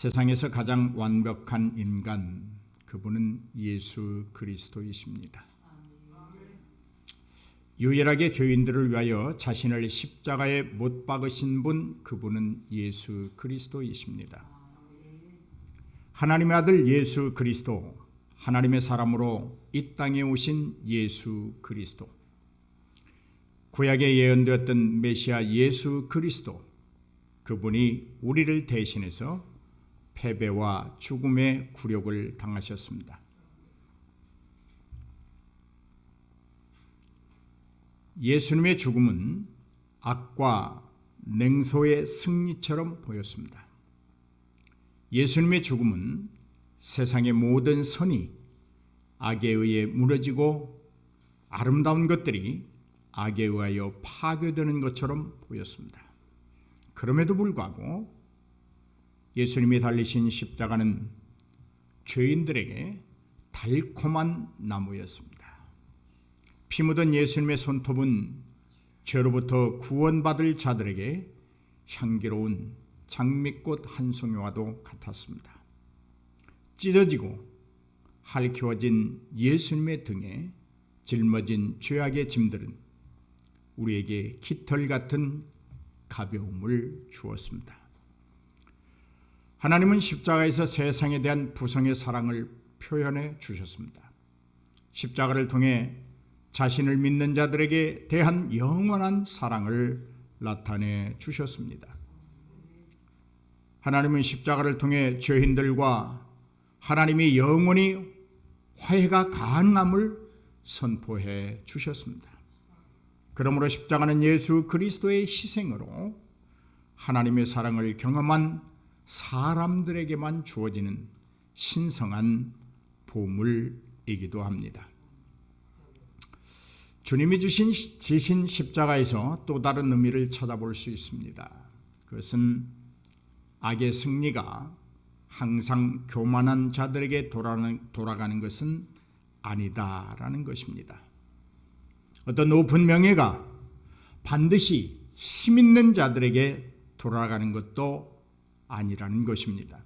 세상에서 가장 완벽한 인간, 그분은 예수 그리스도이십니다. 유일하게 죄인들을 위하여 자신을 십자가에 못 박으신 분, 그분은 예수 그리스도이십니다. 하나님의 아들 예수 그리스도, 하나님의 사람으로 이 땅에 오신 예수 그리스도, 구약에 예언되었던 메시아 예수 그리스도, 그분이 우리를 대신해서 패배와 죽음의 굴욕을 당하셨습니다. 예수님의 죽음은 악과 냉소의 승리처럼 보였습니다. 예수님의 죽음은 세상의 모든 선이 악에 의해 무너지고 아름다운 것들이 악에 의하여 파괴되는 것처럼 보였습니다. 그럼에도 불구하고 예수님이 달리신 십자가는 죄인들에게 달콤한 나무였습니다. 피 묻은 예수님의 손톱은 죄로부터 구원받을 자들에게 향기로운 장미꽃 한 송이와도 같았습니다. 찢어지고 핥혀진 예수님의 등에 짊어진 죄악의 짐들은 우리에게 깃털 같은 가벼움을 주었습니다. 하나님은 십자가에서 세상에 대한 부성의 사랑을 표현해 주셨습니다. 십자가를 통해 자신을 믿는 자들에게 대한 영원한 사랑을 나타내 주셨습니다. 하나님은 십자가를 통해 죄인들과 하나님이 영원히 화해가 가능함을 선포해 주셨습니다. 그러므로 십자가는 예수 그리스도의 희생으로 하나님의 사랑을 경험한 사람들에게만 주어지는 신성한 보물이기도 합니다. 주님이 지신 십자가에서 또 다른 의미를 찾아볼 수 있습니다. 그것은 악의 승리가 항상 교만한 자들에게 돌아가는 것은 아니다라는 것입니다. 어떤 높은 명예가 반드시 힘 있는 자들에게 돌아가는 것도 아니라는 것입니다.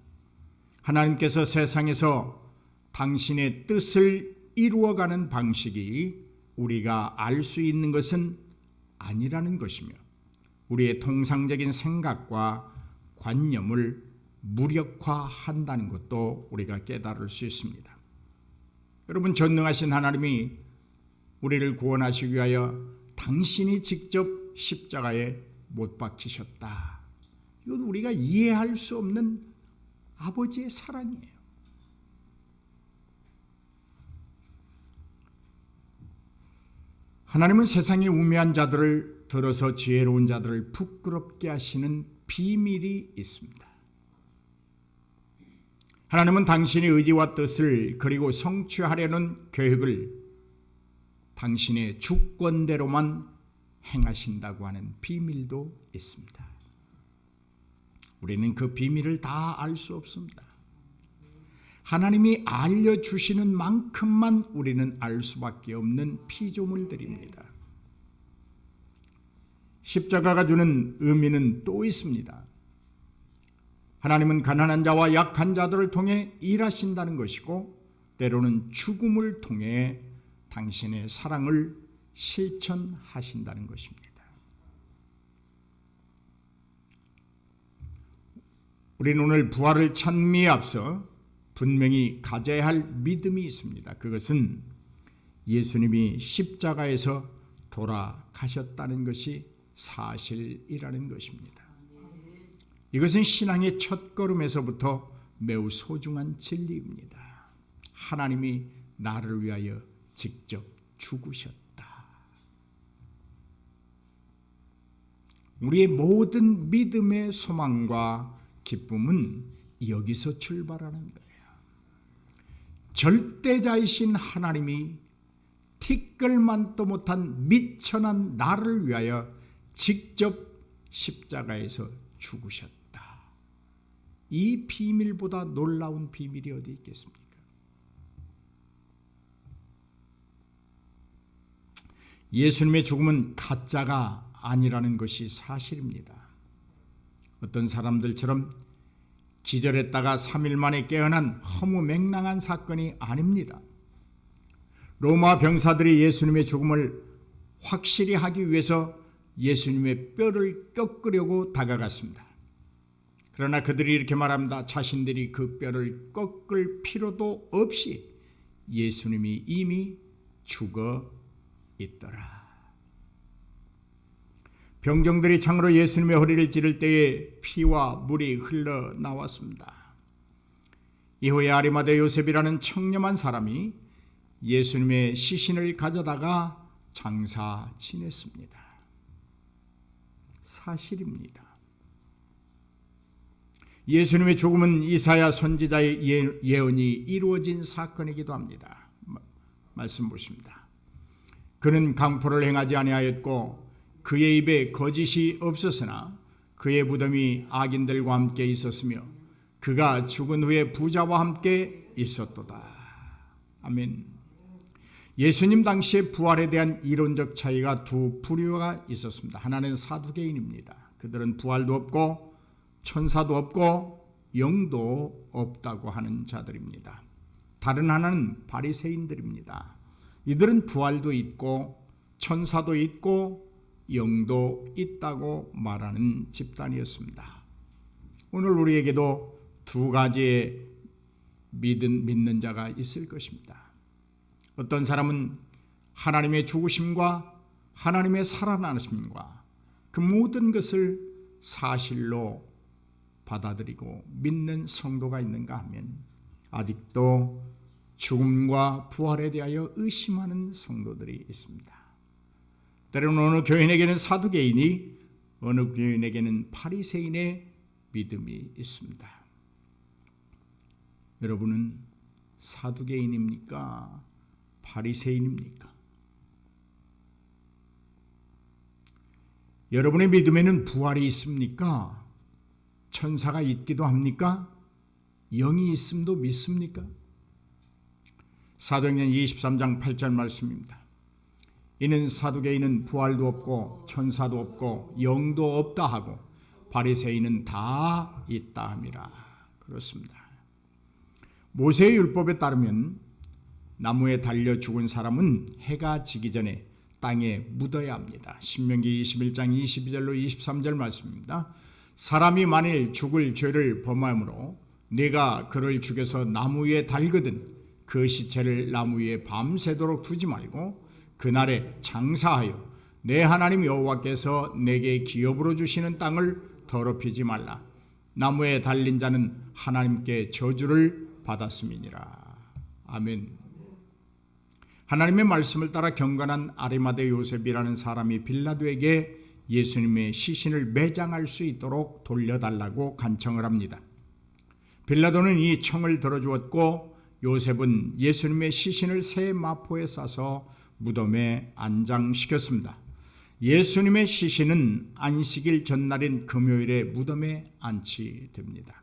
하나님께서 세상에서 당신의 뜻을 이루어가는 방식이 우리가 알 수 있는 것은 아니라는 것이며 우리의 통상적인 생각과 관념을 무력화한다는 것도 우리가 깨달을 수 있습니다. 여러분, 전능하신 하나님이 우리를 구원하시기 위하여 당신이 직접 십자가에 못 박히셨다. 이건 우리가 이해할 수 없는 아버지의 사랑이에요. 하나님은 세상의 우매한 자들을 들어서 지혜로운 자들을 부끄럽게 하시는 비밀이 있습니다. 하나님은 당신의 의지와 뜻을 그리고 성취하려는 계획을 당신의 주권대로만 행하신다고 하는 비밀도 있습니다. 우리는 그 비밀을 다 알 수 없습니다. 하나님이 알려주시는 만큼만 우리는 알 수밖에 없는 피조물들입니다. 십자가가 주는 의미는 또 있습니다. 하나님은 가난한 자와 약한 자들을 통해 일하신다는 것이고 때로는 죽음을 통해 당신의 사랑을 실천하신다는 것입니다. 우리는 오늘 부활을 찬미에 앞서 분명히 가져야 할 믿음이 있습니다. 그것은 예수님이 십자가에서 돌아가셨다는 것이 사실이라는 것입니다. 이것은 신앙의 첫걸음에서부터 매우 소중한 진리입니다. 하나님이 나를 위하여 직접 죽으셨다. 우리의 모든 믿음의 소망과 기쁨은 여기서 출발하는 거예요. 절대자이신 하나님이 티끌만도 못한 미천한 나를 위하여 직접 십자가에서 죽으셨다. 이 비밀보다 놀라운 비밀이 어디 있겠습니까? 예수님의 죽음은 가짜가 아니라는 것이 사실입니다. 어떤 사람들처럼 기절했다가 3일 만에 깨어난 허무맹랑한 사건이 아닙니다. 로마 병사들이 예수님의 죽음을 확실히 하기 위해서 예수님의 뼈를 꺾으려고 다가갔습니다. 그러나 그들이 이렇게 말합니다. 자신들이 그 뼈를 꺾을 필요도 없이 예수님이 이미 죽어 있더라. 병정들이 창으로 예수님의 허리를 찌를 때에 피와 물이 흘러나왔습니다. 이후에 아리마대 요셉이라는 청렴한 사람이 예수님의 시신을 가져다가 장사 지냈습니다. 사실입니다. 예수님의 죽음은 이사야 선지자의 예언이 이루어진 사건이기도 합니다. 말씀 보십니다. 그는 강포를 행하지 아니하였고 그의 입에 거짓이 없었으나 그의 무덤이 악인들과 함께 있었으며 그가 죽은 후에 부자와 함께 있었도다. 아멘. 예수님 당시의 부활에 대한 이론적 차이가 두 부류가 있었습니다. 하나는 사두개인입니다. 그들은 부활도 없고 천사도 없고 영도 없다고 하는 자들입니다. 다른 하나는 바리새인들입니다. 이들은 부활도 있고 천사도 있고 영도 있다고 말하는 집단이었습니다. 오늘 우리에게도 두 가지의 믿는 자가 있을 것입니다. 어떤 사람은 하나님의 죽으심과 하나님의 살아나심과 그 모든 것을 사실로 받아들이고 믿는 성도가 있는가 하면 아직도 죽음과 부활에 대하여 의심하는 성도들이 있습니다. 때로는 어느 교인에게는 사두개인이 어느 교인에게는 바리새인의 믿음이 있습니다. 여러분은 사두개인입니까? 바리새인입니까? 여러분의 믿음에는 부활이 있습니까? 천사가 있기도 합니까? 영이 있음도 믿습니까? 사도행전 23장 8절 말씀입니다. 이는 사두개인은 부활도 없고 천사도 없고 영도 없다 하고 바리새인은 다 있다 함이라. 그렇습니다. 모세의 율법에 따르면 나무에 달려 죽은 사람은 해가 지기 전에 땅에 묻어야 합니다. 신명기 21장 22절로 23절 말씀입니다. 사람이 만일 죽을 죄를 범함으로 네가 그를 죽여서 나무 위에 달거든 그 시체를 나무 위에 밤새도록 두지 말고 그날에 장사하여 내 하나님 여호와께서 내게 기업으로 주시는 땅을 더럽히지 말라. 나무에 달린 자는 하나님께 저주를 받았음이니라. 아멘. 하나님의 말씀을 따라 경건한 아리마대 요셉이라는 사람이 빌라도에게 예수님의 시신을 매장할 수 있도록 돌려달라고 간청을 합니다. 빌라도는 이 청을 들어주었고 요셉은 예수님의 시신을 새 마포에 싸서 무덤에 안장시켰습니다. 예수님의 시신은 안식일 전날인 금요일에 무덤에 안치됩니다.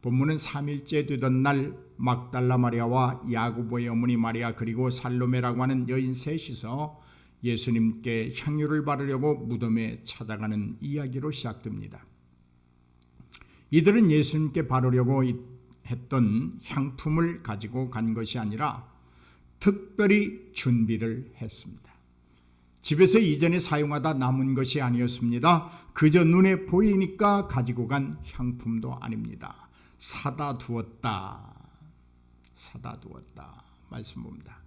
본문은 3일째 되던 날 막달라 마리아와 야고보의 어머니 마리아 그리고 살로메라고 하는 여인 셋이서 예수님께 향유를 바르려고 무덤에 찾아가는 이야기로 시작됩니다. 이들은 예수님께 바르려고 했던 향품을 가지고 간 것이 아니라 특별히 준비를 했습니다. 집에서 이전에 사용하다 남은 것이 아니었습니다. 그저 눈에 보이니까 가지고 간 향품도 아닙니다. 사다 두었다 말씀 봅니다.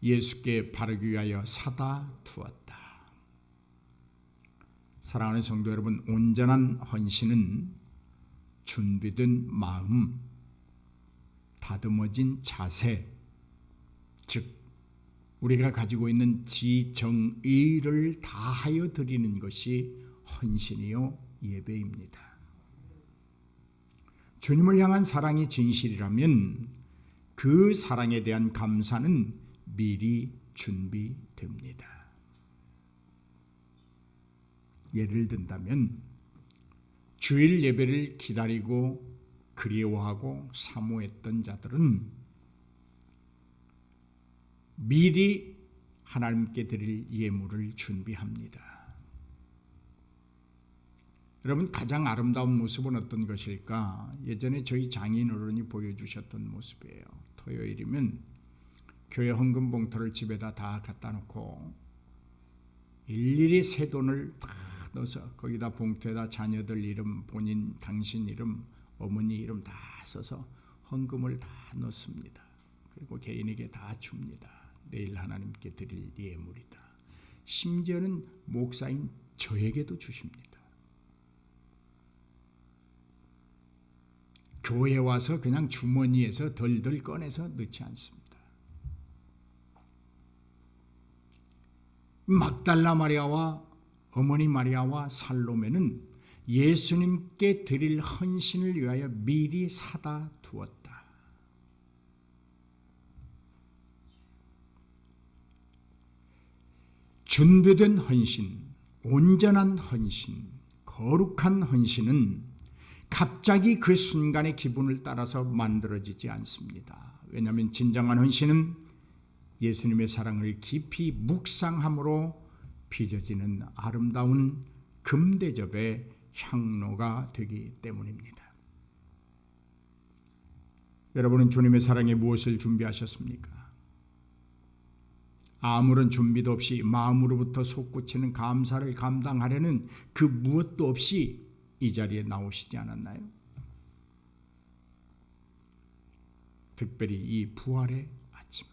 예수께 바르기 위하여 사다 두었다. 사랑하는 성도 여러분, 온전한 헌신은 준비된 마음, 다듬어진 자세, 즉 우리가 가지고 있는 지정의를 다하여 드리는 것이 헌신이요 예배입니다. 주님을 향한 사랑이 진실이라면 그 사랑에 대한 감사는 미리 준비됩니다. 예를 든다면 주일 예배를 기다리고 그리워하고 사모했던 자들은 미리 하나님께 드릴 예물을 준비합니다. 여러분, 가장 아름다운 모습은 어떤 것일까? 예전에 저희 장인 어른이 보여주셨던 모습이에요. 토요일이면 교회 헌금 봉투를 집에다 다 갖다 놓고 일일이 새 돈을 다 넣어서 거기다 봉투에다 자녀들 이름, 본인, 당신 이름, 어머니 이름 다 써서 헌금을 다 넣습니다. 그리고 개인에게 다 줍니다. 내일 하나님께 드릴 예물이다. 심지어는 목사인 저에게도 주십니다. 교회 와서 그냥 주머니에서 덜덜 꺼내서 넣지 않습니다. 막달라 마리아와 어머니 마리아와 살로메는 예수님께 드릴 헌신을 위하여 미리 사다 두었다. 준비된 헌신, 온전한 헌신, 거룩한 헌신은 갑자기 그 순간의 기분을 따라서 만들어지지 않습니다. 왜냐하면 진정한 헌신은 예수님의 사랑을 깊이 묵상함으로 빚어지는 아름다운 금대접의 향로가 되기 때문입니다. 여러분은 주님의 사랑에 무엇을 준비하셨습니까? 아무런 준비도 없이 마음으로부터 솟구치는 감사를 감당하려는 그 무엇도 없이 이 자리에 나오시지 않았나요? 특별히 이 부활의 아침에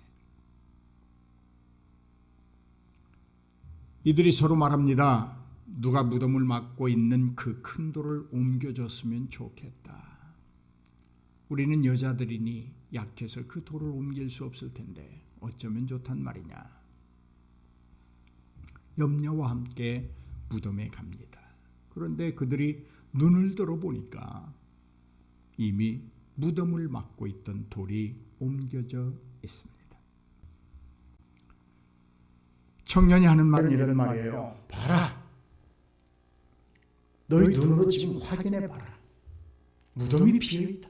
이들이 서로 말합니다. 누가 무덤을 막고 있는 그 큰 돌을 옮겨줬으면 좋겠다. 우리는 여자들이니 약해서 그 돌을 옮길 수 없을 텐데 어쩌면 좋단 말이냐. 염려와 함께 무덤에 갑니다. 그런데 그들이 눈을 들어보니까 이미 무덤을 막고 있던 돌이 옮겨져 있습니다. 청년이 하는 말은 이런 말이에요. 봐라. 너희 눈으로 지금 확인해봐라. 무덤이 비어있다.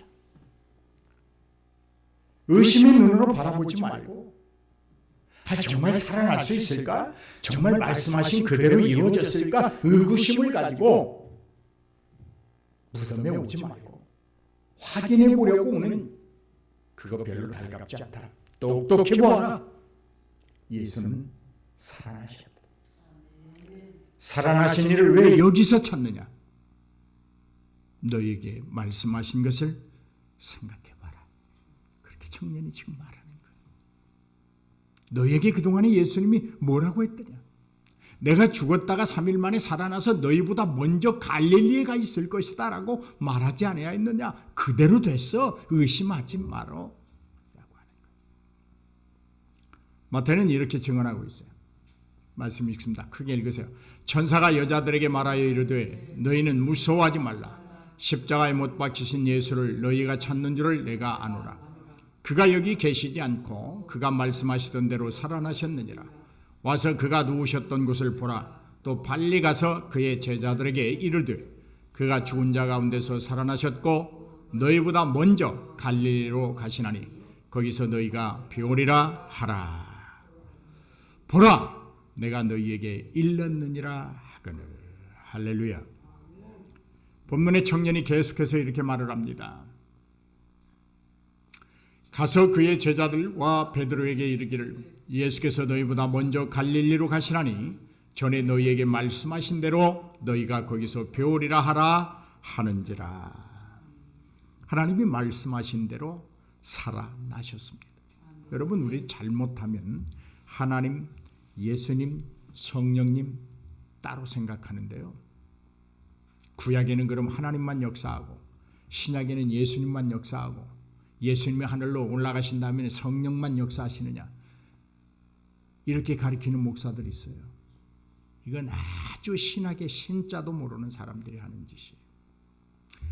의심의 눈으로 바라보지 말고 정말 살아날 수 있을까? 정말 말씀하신 그대로 이루어졌을까? 의구심을 가지고 무덤에 오지 말고 확인해 보려고 오는 그거 별로 달갑지 않다. 똑똑히 보아라. 예수는 살아나셨다. 살아나신 이를 왜 여기서 찾느냐? 너에게 말씀하신 것을 생각해봐라. 그렇게 청년이 지금 말하는 거예요. 너에게 그동안에 예수님이 뭐라고 했더냐? 내가 죽었다가 3일 만에 살아나서 너희보다 먼저 갈릴리에 가 있을 것이다 라고 말하지 않아야 했느냐? 그대로 됐어. 의심하지 말어 라고 하는 거예요. 마태는 이렇게 증언하고 있어요. 말씀 읽습니다. 크게 읽으세요. 천사가 여자들에게 말하여 이르되 너희는 무서워하지 말라. 십자가에 못 박히신 예수를 너희가 찾는 줄을 내가 아노라. 그가 여기 계시지 않고 그가 말씀하시던 대로 살아나셨느니라. 와서 그가 누우셨던 곳을 보라. 또 빨리 가서 그의 제자들에게 이르되 그가 죽은 자 가운데서 살아나셨고 너희보다 먼저 갈릴리로 가시나니 거기서 너희가 배우리라 하라. 보라, 내가 너희에게 일렀느니라 하거늘. 할렐루야. 본문의 청년이 계속해서 이렇게 말을 합니다. 가서 그의 제자들과 베드로에게 이르기를 예수께서 너희보다 먼저 갈릴리로 가시나니 전에 너희에게 말씀하신 대로 너희가 거기서 배우리라 하라 하는지라. 하나님이 말씀하신 대로 살아나셨습니다. 여러분, 우리 잘못하면 하나님, 예수님, 성령님 따로 생각하는데요. 구약에는 그럼 하나님만 역사하고 신약에는 예수님만 역사하고 예수님이 하늘로 올라가신 다음에 성령만 역사하시느냐, 이렇게 가리키는 목사들이 있어요. 이건 아주 신학의 신자도 모르는 사람들이 하는 짓이에요.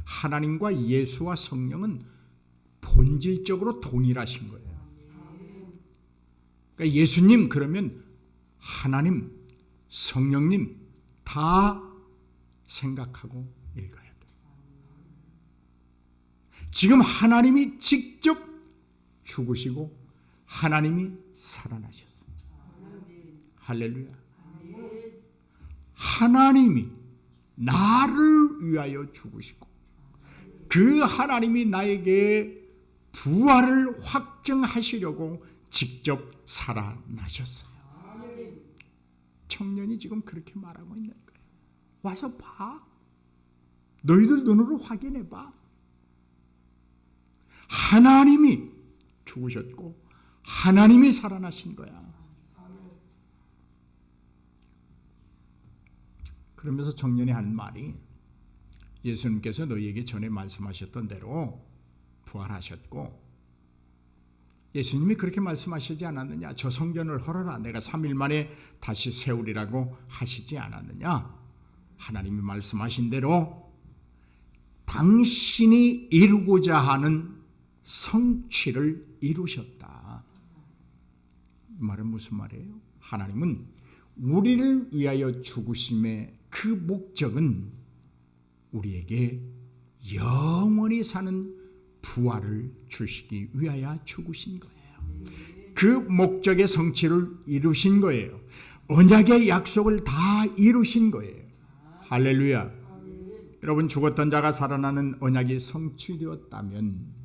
하나님과 예수와 성령은 본질적으로 동일하신 거예요. 그러니까 예수님 그러면 하나님, 성령님 다 생각하고 읽어야 돼요. 지금 하나님이 직접 죽으시고 하나님이 살아나셨습니다. 할렐루야. 하나님이 나를 위하여 죽으시고 그 하나님이 나에게 부활을 확정하시려고 직접 살아나셨어요. 청년이 지금 그렇게 말하고 있는 거예요. 와서 봐. 너희들 눈으로 확인해 봐. 하나님이 죽으셨고 하나님이 살아나신 거야. 그러면서 청년이 하는 말이 예수님께서 너희에게 전에 말씀하셨던 대로 부활하셨고 예수님이 그렇게 말씀하시지 않았느냐? 저 성전을 헐어라. 내가 3일 만에 다시 세우리라고 하시지 않았느냐? 하나님이 말씀하신 대로 당신이 이루고자 하는 성취를 이루셨다. 이 말은 무슨 말이에요? 하나님은 우리를 위하여 죽으심의 그 목적은 우리에게 영원히 사는 부활을 주시기 위하여 죽으신 거예요. 그 목적의 성취를 이루신 거예요. 언약의 약속을 다 이루신 거예요. 할렐루야. 여러분, 죽었던 자가 살아나는 언약이 성취되었다면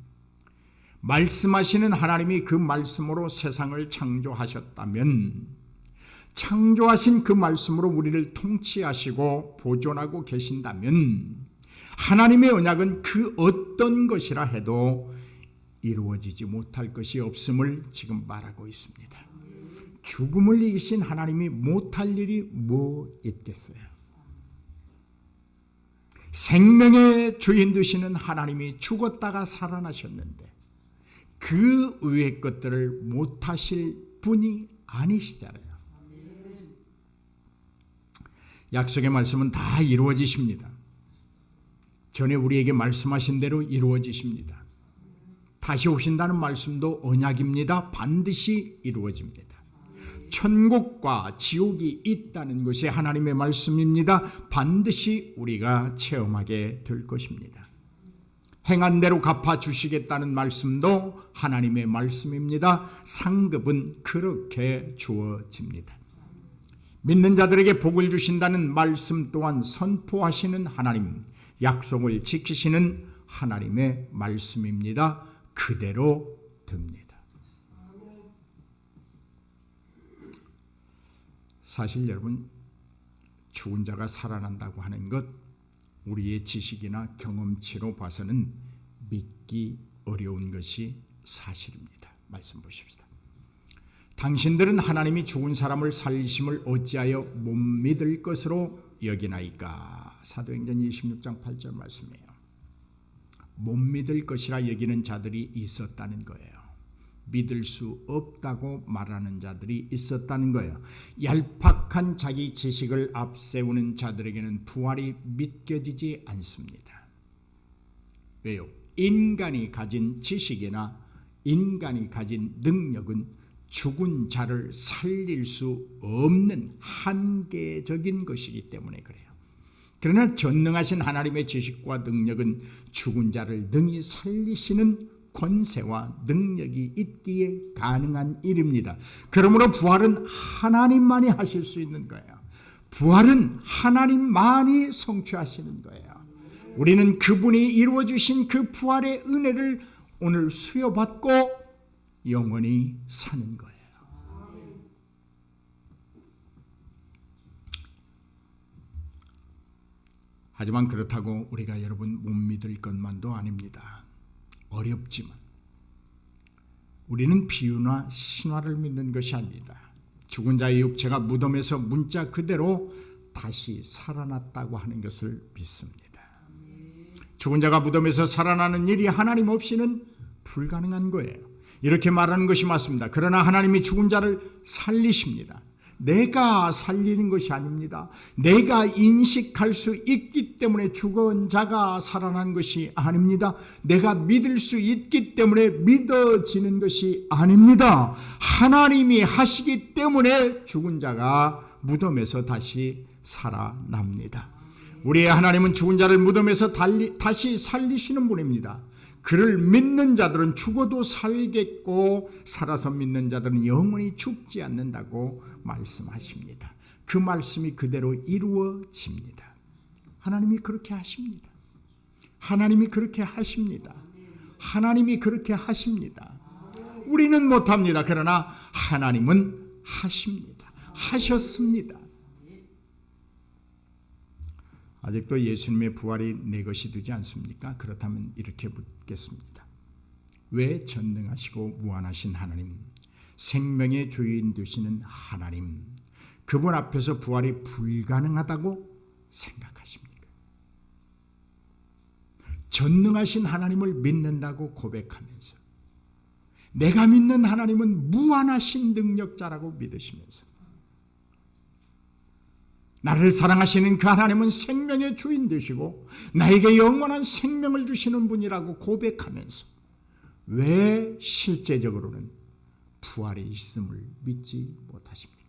말씀하시는 하나님이 그 말씀으로 세상을 창조하셨다면 창조하신 그 말씀으로 우리를 통치하시고 보존하고 계신다면 하나님의 언약은 그 어떤 것이라 해도 이루어지지 못할 것이 없음을 지금 말하고 있습니다. 죽음을 이기신 하나님이 못할 일이 뭐 있겠어요? 생명의 주인 되시는 하나님이 죽었다가 살아나셨는데 그 외의 것들을 못하실 분이 아니시잖아요. 약속의 말씀은 다 이루어지십니다. 전에 우리에게 말씀하신 대로 이루어지십니다. 다시 오신다는 말씀도 언약입니다. 반드시 이루어집니다. 천국과 지옥이 있다는 것이 하나님의 말씀입니다. 반드시 우리가 체험하게 될 것입니다. 행한 대로 갚아주시겠다는 말씀도 하나님의 말씀입니다. 상급은 그렇게 주어집니다. 믿는 자들에게 복을 주신다는 말씀 또한 선포하시는 하나님, 약속을 지키시는 하나님의 말씀입니다. 그대로 됩니다. 사실 여러분, 죽은 자가 살아난다고 하는 것 우리의 지식이나 경험치로 봐서는 믿기 어려운 것이 사실입니다. 말씀 보십시다. 당신들은 하나님이 죽은 사람을 살리심을 어찌하여 못 믿을 것으로 여기나이까? 사도행전 26장 8절 말씀이에요. 못 믿을 것이라 여기는 자들이 있었다는 거예요. 믿을 수 없다고 말하는 자들이 있었다는 거예요. 얄팍한 자기 지식을 앞세우는 자들에게는 부활이 믿겨지지 않습니다. 왜요? 인간이 가진 지식이나 인간이 가진 능력은 죽은 자를 살릴 수 없는 한계적인 것이기 때문에 그래요. 그러나 전능하신 하나님의 지식과 능력은 죽은 자를 능히 살리시는 권세와 능력이 있기에 가능한 일입니다. 그러므로 부활은 하나님만이 하실 수 있는 거예요. 부활은 하나님만이 성취하시는 거예요. 우리는 그분이 이루어주신 그 부활의 은혜를 오늘 수여받고 영원히 사는 거예요. 하지만 그렇다고 우리가 여러분 못 믿을 것만도 아닙니다. 어렵지만 우리는 비유나 신화를 믿는 것이 아닙니다. 죽은 자의 육체가 무덤에서 문자 그대로 다시 살아났다고 하는 것을 믿습니다. 죽은 자가 무덤에서 살아나는 일이 하나님 없이는 불가능한 거예요. 이렇게 말하는 것이 맞습니다. 그러나 하나님이 죽은 자를 살리십니다. 내가 살리는 것이 아닙니다. 내가 인식할 수 있기 때문에 죽은 자가 살아난 것이 아닙니다. 내가 믿을 수 있기 때문에 믿어지는 것이 아닙니다. 하나님이 하시기 때문에 죽은 자가 무덤에서 다시 살아납니다. 우리의 하나님은 죽은 자를 무덤에서 다시 살리시는 분입니다. 그를 믿는 자들은 죽어도 살겠고 살아서 믿는 자들은 영원히 죽지 않는다고 말씀하십니다. 그 말씀이 그대로 이루어집니다. 하나님이 그렇게 하십니다. 하나님이 그렇게 하십니다. 하나님이 그렇게 하십니다. 우리는 못합니다. 그러나 하나님은 하십니다. 하셨습니다. 아직도 예수님의 부활이 내 것이 되지 않습니까? 그렇다면 이렇게 묻겠습니다. 왜 전능하시고 무한하신 하나님, 생명의 주인 되시는 하나님, 그분 앞에서 부활이 불가능하다고 생각하십니까? 전능하신 하나님을 믿는다고 고백하면서 내가 믿는 하나님은 무한하신 능력자라고 믿으시면서 나를 사랑하시는 그 하나님은 생명의 주인 되시고 나에게 영원한 생명을 주시는 분이라고 고백하면서 왜 실제적으로는 부활이 있음을 믿지 못하십니까?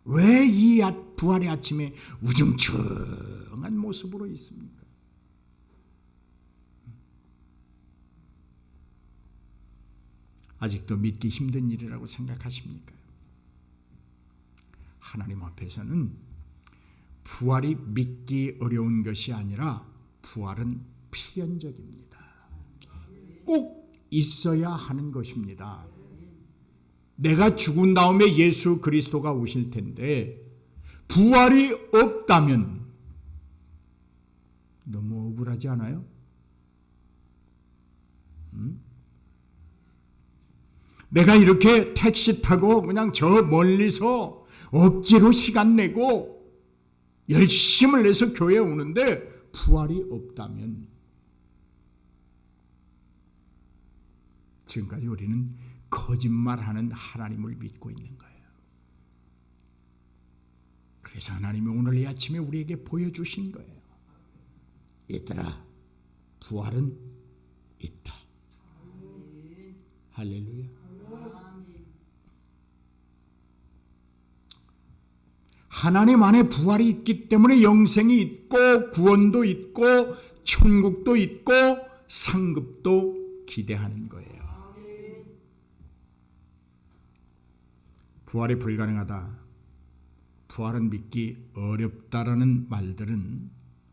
왜 이 부활의 아침에 우중충한 모습으로 있습니까? 아직도 믿기 힘든 일이라고 생각하십니까? 하나님 앞에서는 부활이 믿기 어려운 것이 아니라 부활은 필연적입니다. 꼭 있어야 하는 것입니다. 내가 죽은 다음에 예수 그리스도가 오실 텐데 부활이 없다면 너무 억울하지 않아요? 내가 이렇게 택시 타고 그냥 저 멀리서 억지로 시간 내고 열심을 내서 교회에 오는데 부활이 없다면 지금까지 우리는 거짓말하는 하나님을 믿고 있는 거예요. 그래서 하나님이 오늘 이 아침에 우리에게 보여주신 거예요. 얘들아, 부활은 있다. 할렐루야. 하나님 안에 부활이 있기 때문에 영생이 있고 구원도 있고 천국도 있고 상급도 기대하는 거예요. 부활이 불가능하다, 부활은 믿기 어렵다라는 말들은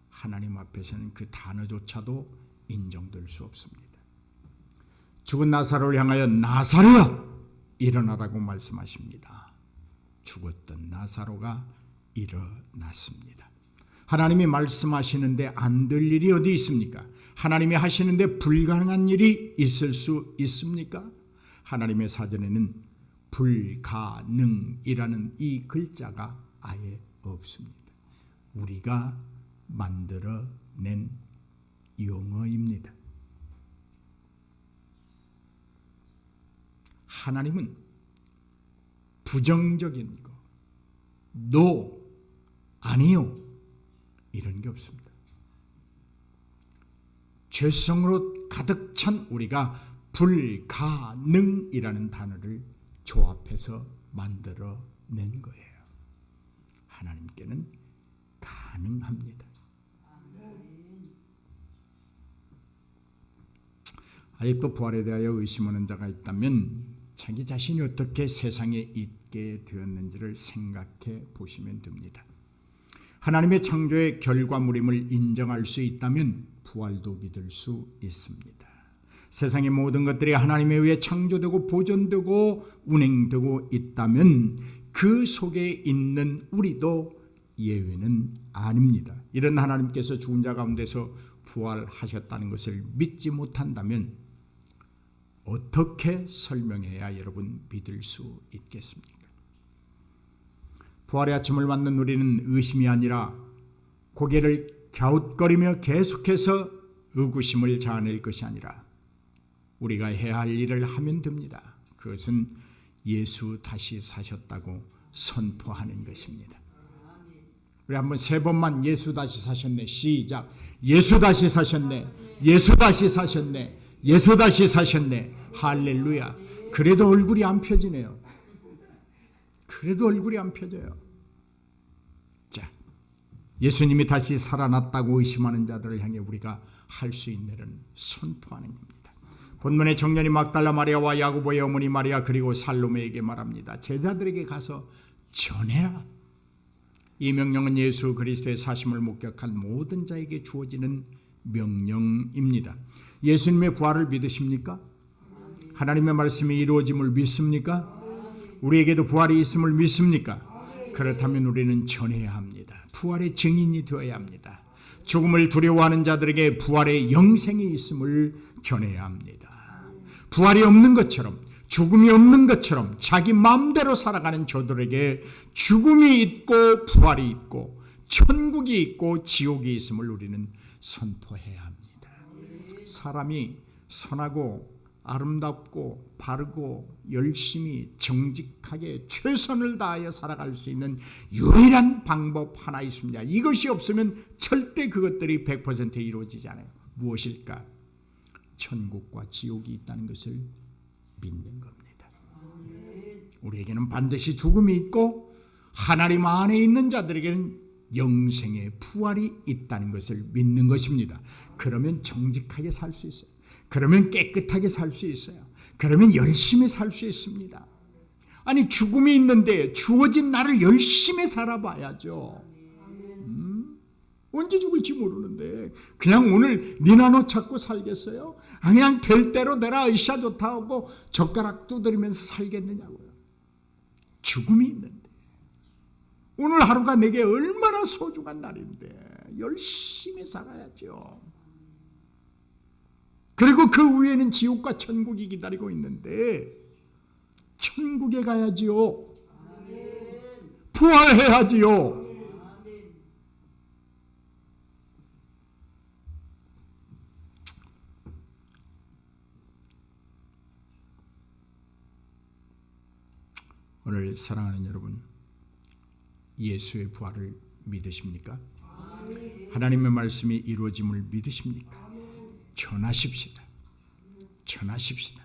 하나님 앞에서는 그 단어조차도 인정될 수 없습니다. 죽은 나사로를 향하여 나사로야 일어나라고 말씀하십니다. 죽었던 나사로가 일어났습니다. 하나님이 말씀하시는데 안 될 일이 어디 있습니까? 하나님이 하시는데 불가능한 일이 있을 수 있습니까? 하나님의 사전에는 불가능이라는 이 글자가 아예 없습니다. 우리가 만들어낸 용어입니다. 하나님은 부정적인 거, no, 아니요, 이런 게 없습니다. 죄성으로 가득 찬 우리가 불가능이라는 단어를 조합해서 만들어낸 거예요. 하나님께는 가능합니다. 아직도 부활에 대하여 의심하는 자가 있다면 자기 자신이 어떻게 세상에 있게 되었는지를 생각해 보시면 됩니다. 하나님의 창조의 결과물임을 인정할 수 있다면 부활도 믿을 수 있습니다. 세상의 모든 것들이 하나님에 의해 창조되고 보존되고 운행되고 있다면 그 속에 있는 우리도 예외는 아닙니다. 이런 하나님께서 죽은 자 가운데서 부활하셨다는 것을 믿지 못한다면 어떻게 설명해야 여러분 믿을 수 있겠습니까? 부활의 아침을 맞는 우리는 의심이 아니라 고개를 갸웃거리며 계속해서 의구심을 자아낼 것이 아니라 우리가 해야 할 일을 하면 됩니다. 그것은 예수 다시 사셨다고 선포하는 것입니다. 우리 한번 세 번만 예수 다시 사셨네. 시작. 예수 다시 사셨네. 예수 다시 사셨네. 예수 다시 사셨네. 할렐루야. 그래도 얼굴이 안 펴지네요. 그래도 얼굴이 안 펴져요. 자, 예수님이 다시 살아났다고 의심하는 자들을 향해 우리가 할 수 있는 일은 선포하는 겁니다. 본문의 청년이 막달라 마리아와 야고보의 어머니 마리아 그리고 살로메에게 말합니다. 제자들에게 가서 전해라. 이 명령은 예수 그리스도의 사심을 목격한 모든 자에게 주어지는 명령입니다. 예수님의 부활을 믿으십니까? 하나님의 말씀이 이루어짐을 믿습니까? 우리에게도 부활이 있음을 믿습니까? 그렇다면 우리는 전해야 합니다. 부활의 증인이 되어야 합니다. 죽음을 두려워하는 자들에게 부활의 영생이 있음을 전해야 합니다. 부활이 없는 것처럼, 죽음이 없는 것처럼 자기 마음대로 살아가는 저들에게 죽음이 있고 부활이 있고 천국이 있고 지옥이 있음을 우리는 선포해야 합니다. 사람이 선하고 아름답고 바르고 열심히 정직하게 최선을 다하여 살아갈 수 있는 유일한 방법 하나 있습니다. 이것이 없으면 절대 그것들이 100% 이루어지지 않아요. 무엇일까? 천국과 지옥이 있다는 것을 믿는 겁니다. 우리에게는 반드시 죽음이 있고 하나님 안에 있는 자들에게는 영생의 부활이 있다는 것을 믿는 것입니다. 그러면 정직하게 살 수 있어요. 그러면 깨끗하게 살 수 있어요. 그러면 열심히 살 수 있습니다. 아니 죽음이 있는데 주어진 날을 열심히 살아봐야죠. 언제 죽을지 모르는데 그냥 오늘 니나노 찾고 살겠어요? 그냥 될 대로 내라 으쌰 좋다 하고 젓가락 두드리면서 살겠느냐고요. 죽음이 있는데 오늘 하루가 내게 얼마나 소중한 날인데 열심히 살아야죠. 그리고 그 위에는 지옥과 천국이 기다리고 있는데 천국에 가야지요. 부활해야지요. 오늘 사랑하는 여러분, 예수의 부활을 믿으십니까? 하나님의 말씀이 이루어짐을 믿으십니까? 전하십시다. 전하십시다.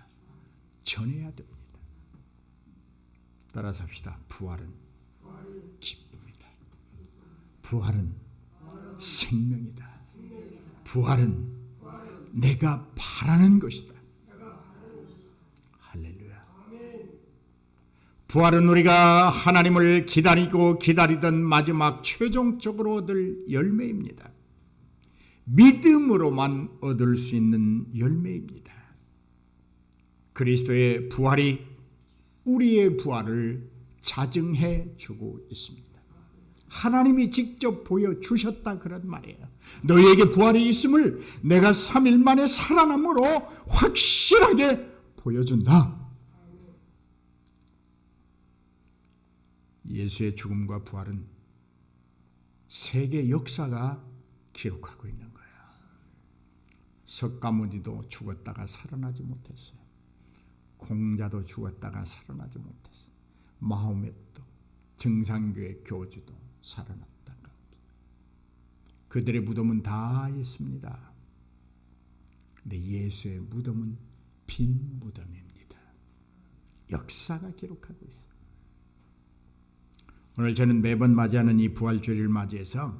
전해야 됩니다. 따라서 합시다. 부활은 기쁨이다. 부활은 생명이다. 부활은 내가 바라는 것이다. 할렐루야. 부활은 우리가 하나님을 기다리고 기다리던 마지막 최종적으로 얻을 열매입니다. 믿음으로만 얻을 수 있는 열매입니다. 그리스도의 부활이 우리의 부활을 자증해 주고 있습니다. 하나님이 직접 보여주셨다 그런 말이에요. 너희에게 부활이 있음을 내가 3일 만에 살아남으로 확실하게 보여준다. 예수의 죽음과 부활은 세계 역사가 기록하고 있는 거예요. 석가모니도 죽었다가 살아나지 못했어요. 공자도 죽었다가 살아나지 못했어요. 마호멧도, 증상교의 교주도 살아났다가. 그들의 무덤은 다 있습니다. 근데 예수의 무덤은 빈 무덤입니다. 역사가 기록하고 있어요. 오늘 저는 매번 맞이하는 이 부활주일을 맞이해서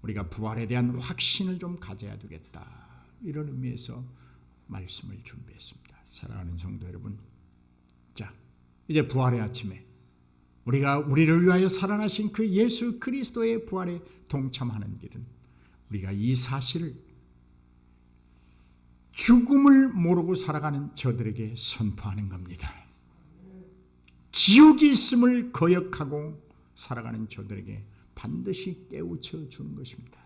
우리가 부활에 대한 확신을 좀 가져야 되겠다. 이런 의미에서 말씀을 준비했습니다. 사랑하는 성도 여러분, 자 이제 부활의 아침에 우리가 우리를 위하여 살아나신 그 예수 그리스도의 부활에 동참하는 길은 우리가 이 사실을 죽음을 모르고 살아가는 저들에게 선포하는 겁니다. 지옥이 있음을 거역하고 살아가는 저들에게 반드시 깨우쳐 주는 것입니다.